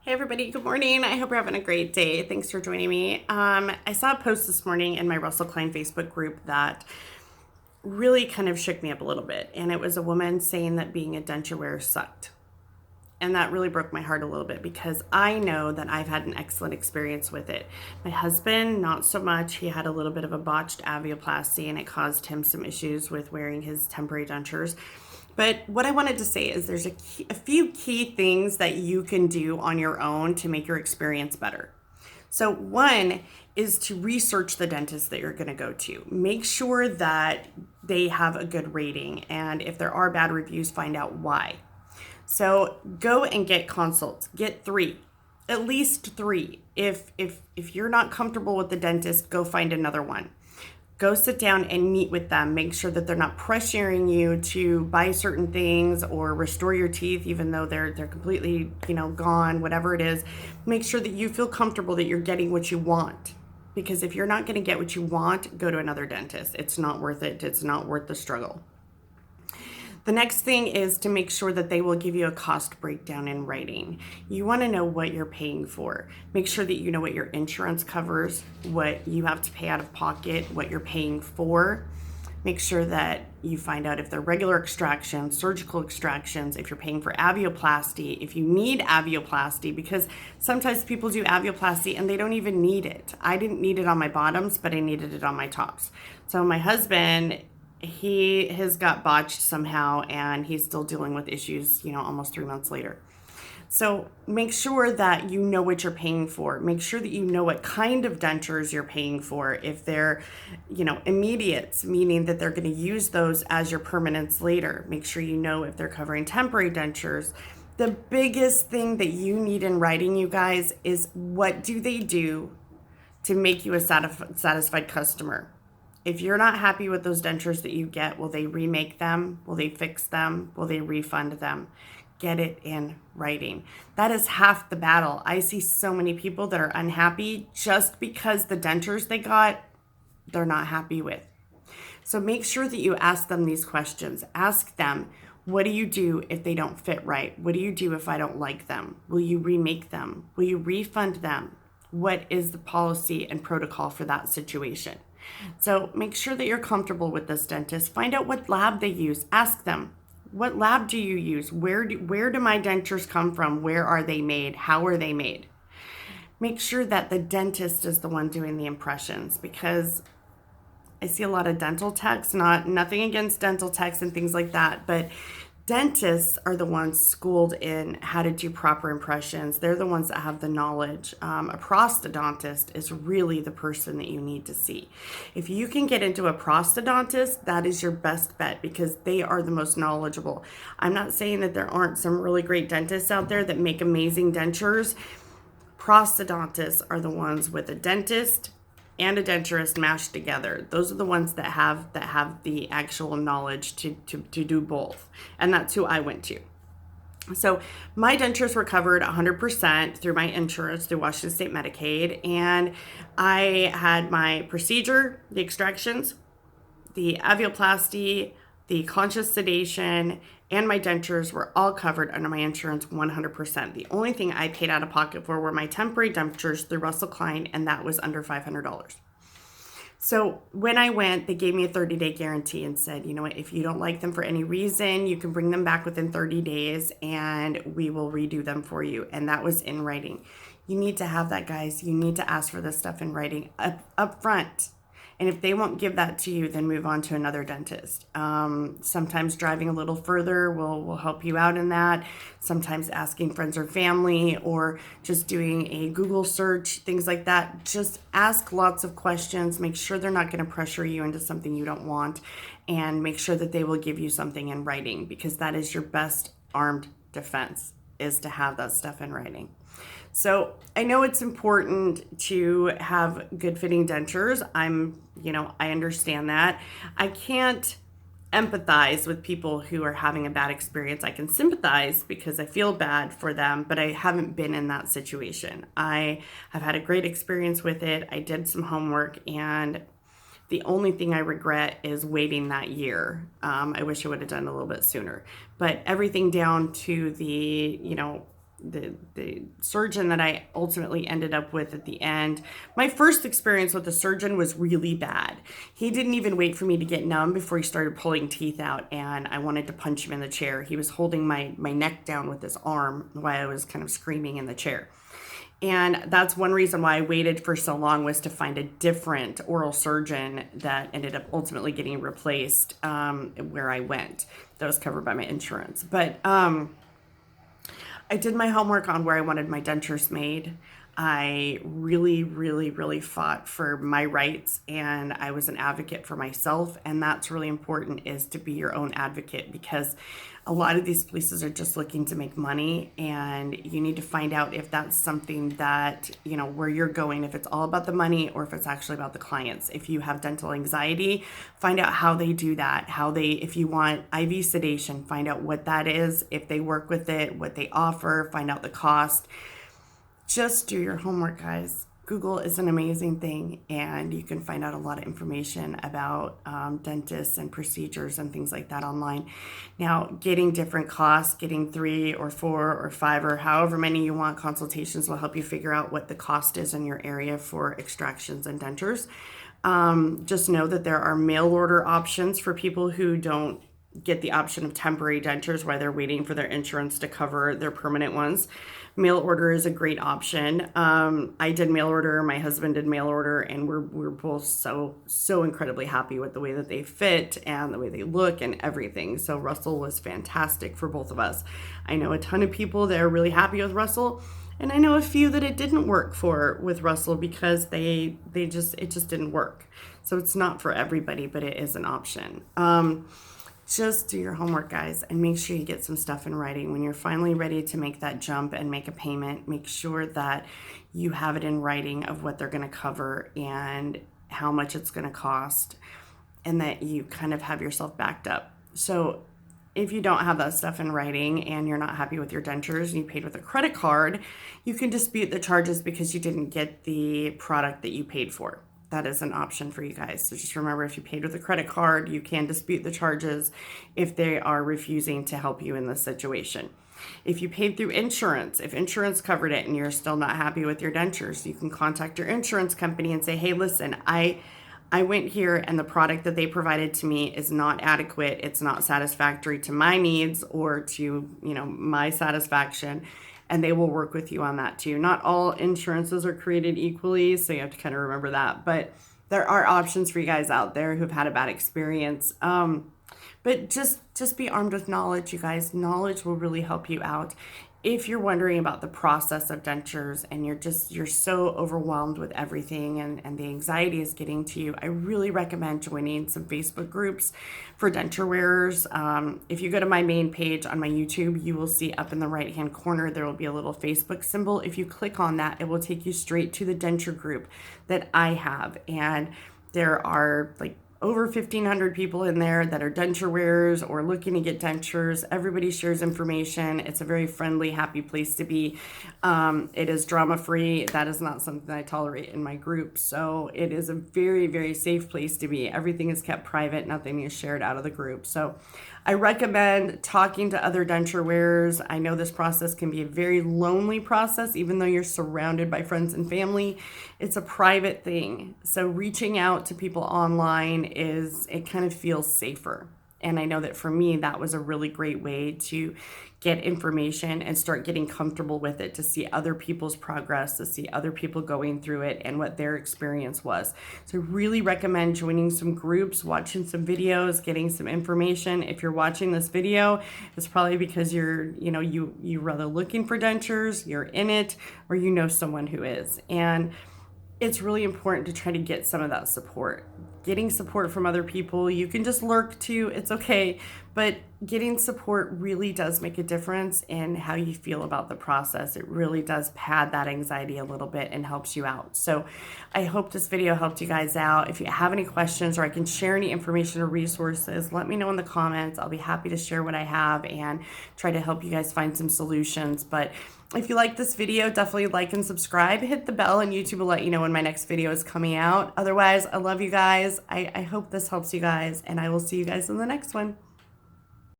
Hey everybody, good morning. I hope you're having a great day. Thanks for joining me. I saw a post this morning in my Russell Klein Facebook group that really kind of shook me up a little bit. And it was a woman saying that being a denture wearer sucked. And that really broke my heart a little bit because I know that I've had an excellent experience with it. My husband, not so much. He had a little bit of a botched avioplasty and it caused him some issues with wearing his temporary dentures. But what I wanted to say is there's a few key things that you can do on your own to make your experience better. So one is to research the dentist that you're going to go to. Make sure that they have a good rating, and if there are bad reviews, find out why. So go and get consults. Get three, at least three. If you're not comfortable with the dentist, go find another one. Go sit down and meet with them. Make sure that they're not pressuring you to buy certain things or restore your teeth, even though they're completely, gone, whatever it is. Make sure that you feel comfortable that you're getting what you want. Because if you're not going to get what you want, go to another dentist. It's not worth it. It's not worth the struggle. The next thing is to make sure that they will give you a cost breakdown in writing. You want to know what you're paying for. Make sure that you know what your insurance covers, what you have to pay out of pocket, what you're paying for. Make sure that you find out if they're regular extractions, surgical extractions, if you're paying for avioplasty, if you need avioplasty, because sometimes people do avioplasty and they don't even need it. I didn't need it on my bottoms, but I needed it on my tops. So my husband, he has got botched somehow and he's still dealing with issues, almost 3 months later. So make sure that you know what you're paying for. Make sure that you know what kind of dentures you're paying for. If they're, immediates, meaning that they're going to use those as your permanents later. Make sure you know if they're covering temporary dentures. The biggest thing that you need in writing, you guys, is what do they do to make you a satisfied customer? If you're not happy with those dentures that you get, will they remake them? Will they fix them? Will they refund them? Get it in writing. That is half the battle. I see so many people that are unhappy just because the dentures they got, they're not happy with. So make sure that you ask them these questions. Ask them, what do you do if they don't fit right? What do you do if I don't like them? Will you remake them? Will you refund them? What is the policy and protocol for that situation? So make sure that you're comfortable with this dentist. Find out what lab they use. Ask them, what lab do you use? Where do my dentures come from? Where are they made? How are they made? Make sure that the dentist is the one doing the impressions, because I see a lot of dental techs, nothing against dental techs and things like that, but dentists are the ones schooled in how to do proper impressions. They're the ones that have the knowledge. A prosthodontist is really the person that you need to see. If you can get into a prosthodontist, that is your best bet because they are the most knowledgeable. I'm not saying that there aren't some really great dentists out there that make amazing dentures. Prosthodontists are the ones with a dentist and a denturist mashed together. Those are the ones that have the actual knowledge to do both. And that's who I went to. So my dentures were covered 100% through my insurance, through Washington State Medicaid. And I had my procedure, the extractions, the avioplasty, the conscious sedation, and my dentures were all covered under my insurance 100%. The only thing I paid out of pocket for were my temporary dentures through Russell Klein, and that was under $500. So when I went, they gave me a 30-day guarantee and said, you know what, if you don't like them for any reason, you can bring them back within 30 days and we will redo them for you. And that was in writing. You need to have that, guys. You need to ask for this stuff in writing up front. And if they won't give that to you, then move on to another dentist. Sometimes driving a little further will help you out in that. Sometimes asking friends or family or just doing a Google search, things like that. Just ask lots of questions. Make sure they're not going to pressure you into something you don't want. And make sure that they will give you something in writing, because that is your best armed defense, is to have that stuff in writing. So I know it's important to have good fitting dentures. I understand that. I can't empathize with people who are having a bad experience. I can sympathize because I feel bad for them, but I haven't been in that situation. I have had a great experience with it. I did some homework, and the only thing I regret is waiting that year. I wish I would have done a little bit sooner, but everything down to the, the surgeon that I ultimately ended up with at the end, my first experience with the surgeon was really bad. He didn't even wait for me to get numb before he started pulling teeth out, and I wanted to punch him in the chair. He was holding my neck down with his arm while I was kind of screaming in the chair. And that's one reason why I waited for so long, was to find a different oral surgeon that ended up ultimately getting replaced where I went. That was covered by my insurance. But I did my homework on where I wanted my dentures made. I really, really, really fought for my rights, and I was an advocate for myself. And that's really important, is to be your own advocate, because a lot of these places are just looking to make money, and you need to find out if that's something that, you know, where you're going, if it's all about the money or if it's actually about the clients. If you have dental anxiety, find out how they do that, if you want IV sedation, find out what that is, if they work with it, what they offer, find out the cost. Just do your homework, guys. Google is an amazing thing, and you can find out a lot of information about dentists and procedures and things like that online. Now, getting different costs, getting 3 or 4 or 5 or however many you want consultations will help you figure out what the cost is in your area for extractions and dentures. Just know that there are mail order options for people who don't get the option of temporary dentures while they're waiting for their insurance to cover their permanent ones. Mail order is a great option. I did mail order, my husband did mail order, and we're both so incredibly happy with the way that they fit and the way they look and everything. So Russell was fantastic for both of us. I know a ton of people that are really happy with Russell, and I know a few that it didn't work for with Russell because it just didn't work. So it's not for everybody, but it is an option. Just do your homework, guys, and make sure you get some stuff in writing. When you're finally ready to make that jump and make a payment, make sure that you have it in writing of what they're going to cover and how much it's going to cost, and that you kind of have yourself backed up. So if you don't have that stuff in writing and you're not happy with your dentures and you paid with a credit card, you can dispute the charges because you didn't get the product that you paid for. That is an option for you guys. So just remember, if you paid with a credit card, you can dispute the charges if they are refusing to help you in this situation. If you paid through insurance, if insurance covered it and you're still not happy with your dentures, you can contact your insurance company and say, hey, listen, I went here and the product that they provided to me is not adequate. It's not satisfactory to my needs or to, my satisfaction. And they will work with you on that too. Not all insurances are created equally, so you have to kind of remember that. But there are options for you guys out there who've had a bad experience. But just be armed with knowledge, you guys. Knowledge will really help you out. If you're wondering about the process of dentures and you're so overwhelmed with everything and the anxiety is getting to you, I really recommend joining some Facebook groups for denture wearers. If you go to my main page on my YouTube, you will see up in the right-hand corner, there will be a little Facebook symbol. If you click on that, it will take you straight to the denture group that I have. And there are over 1,500 people in there that are denture wearers or looking to get dentures. Everybody shares information. It's a very friendly, happy place to be. It is drama-free. That is not something I tolerate in my group. So it is a very, very safe place to be. Everything is kept private. Nothing is shared out of the group. So I recommend talking to other denture wearers. I know this process can be a very lonely process, even though you're surrounded by friends and family. It's a private thing. So reaching out to people online it kind of feels safer. And I know that for me, that was a really great way to get information and start getting comfortable with it, to see other people's progress, to see other people going through it and what their experience was. So I really recommend joining some groups, watching some videos, getting some information. If you're watching this video, it's probably because you're rather looking for dentures, you're in it, or you know someone who is. And it's really important to try to get some of that support. Getting support from other people, you can just lurk too, it's okay, but getting support really does make a difference in how you feel about the process. It really does pad that anxiety a little bit and helps you out. So I hope this video helped you guys out. If you have any questions or I can share any information or resources, let me know in the comments. I'll be happy to share what I have and try to help you guys find some solutions. But if you like this video, definitely like and subscribe. Hit the bell and YouTube will let you know when my next video is coming out. Otherwise, I love you guys. I hope this helps you guys, and I will see you guys in the next one.